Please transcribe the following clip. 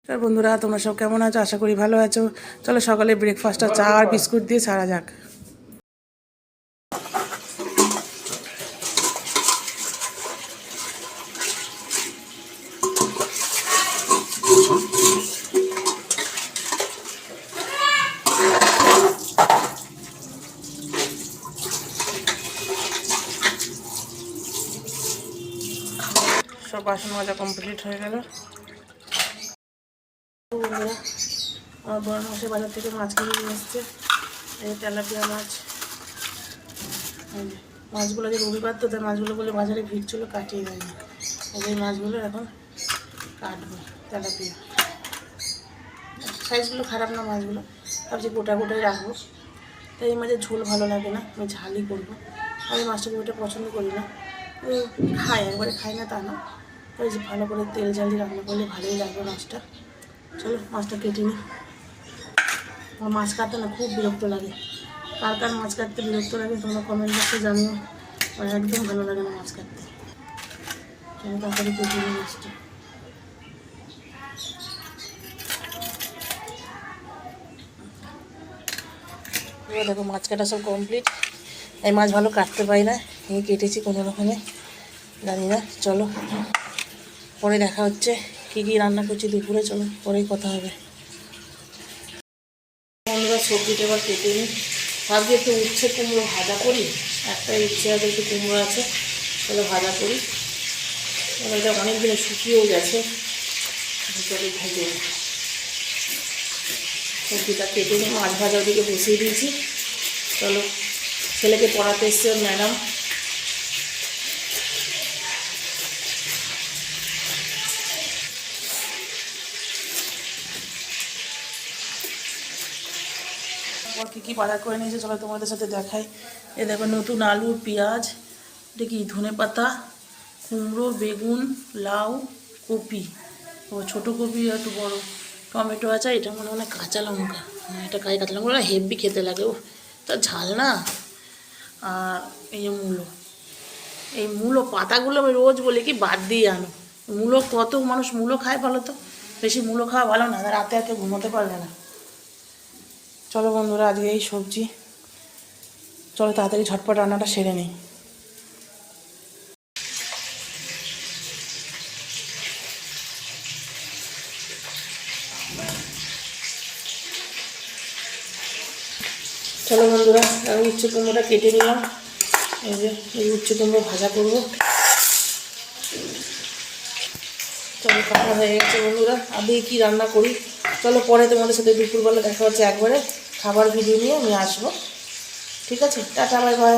তো বন্ধুরা তোমরা সব কেমন আছো? আশা করি ভালো আছো। চলো সকালে ব্রেকফাস্টটা চা আর বিস্কুট দিয়ে সারা যাক। সব বাসন মাজা কমপ্লিট হয়ে গেল। বন্ধুরা আমার বড় মশাই বাজার থেকে মাছ কিনে নিয়ে এসছে। এই তেলাপিয়া মাছ। মাছগুলো যে রবিবার তো তাই মাছগুলো বলে বাজারে ভিড় ছিল, কাটিয়ে দেয়নি। এই মাছগুলো এখন কাটবো। তেলাপিয়া সাইজগুলো খারাপ না মাছগুলো, ভাবছি গোটা গোটাই রাখবো। তাই এই মাছের ঝোল ভালো লাগে না, আমি ঝালই করবো। আমি মাছটা খুব পছন্দ করি না, খাই একবারে খাই না তা না। ওই যে ভালো করে তেল ঝাল দিয়ে রান্না করলে ভালোই লাগবে মাছটা। চলো মাছটা কেটে নিই। আমার মাছ কাটতে না খুব বিরক্ত লাগে। কার কার মাছ কাটতে বিরক্ত লাগে তোমরা কমেন্ট বক্সে জানিও। আর একদম ভালো লাগে না মাছ কাটতে। চলো তাড়াতাড়ি কেটে নিই মাছটা। এবার দেখো মাছ কাটা সব কমপ্লিট। এই মাছ ভালো কাটতে পারি না, এই কেটেছি কোনো রকমে, জানি না। চলো পরে দেখা হচ্ছে কী কী রান্না করছি দুপুরে। চলো পরেই কথা হবে। আমরা সবজিটা এবার কেটে নিই। ভাবছি একটু উচ্ছে কুমড়ো ভাজা করি, একটা ইচ্ছে আছে, একটু কুমড়ো আছে, তাহলে ভাজা করি। এটা অনেক দিনে শুকিয়েও গেছে, ভিতরে ভেজে সবজিটা কেটে নিয়ে মাছ ভাজা ওদিকে বসিয়ে দিয়েছি। চলো ছেলেকে পড়াতে এসছে ম্যাডাম। কী কী বাজার করে নিয়েছে চলো তোমাদের সাথে দেখাই। এ দেখো নতুন আলু, পেঁয়াজ, এটা কি ধনে পাতা, কুমড়ো, বেগুন, লাউ, কপি, ও ছোটো কপি একটু বড়, টমেটো আছে। এটা মনে হয় কাঁচা লঙ্কা, এটা কাঁচা লঙ্কা হেভি খেতে লাগে, ও তা ঝাল না। আর এই যে মূলো, এই মূলো পাতাগুলো আমি রোজ বলি কি বাদ দিয়ে আনো। মূলো কত মানুষ মূলো খায় বলো তো? বেশি মূলো খাওয়া ভালো না, রাতে আর কেউ ঘুমোতে পারবে না। চলো বন্ধুরা আজকে এই সবজি। চলো তাড়াতাড়ি ঝটপট রান্নাটা সেরে নিই। চলো বন্ধুরা আমি উচ্ছে কুমড়োটা কেটে নিলাম। এই যে এই উচ্ছে কুমড়ো ভাজা করবো। চলো কাটা হয়ে গেছে বন্ধুরা, আগে কি রান্না করি চলো পরে তোমাদের সাথে দুপুরবেলা দেখা হচ্ছে। একবারে খাবার ভিডিও নিয়ে আমি আসবো, ঠিক আছে? Tata bye bye.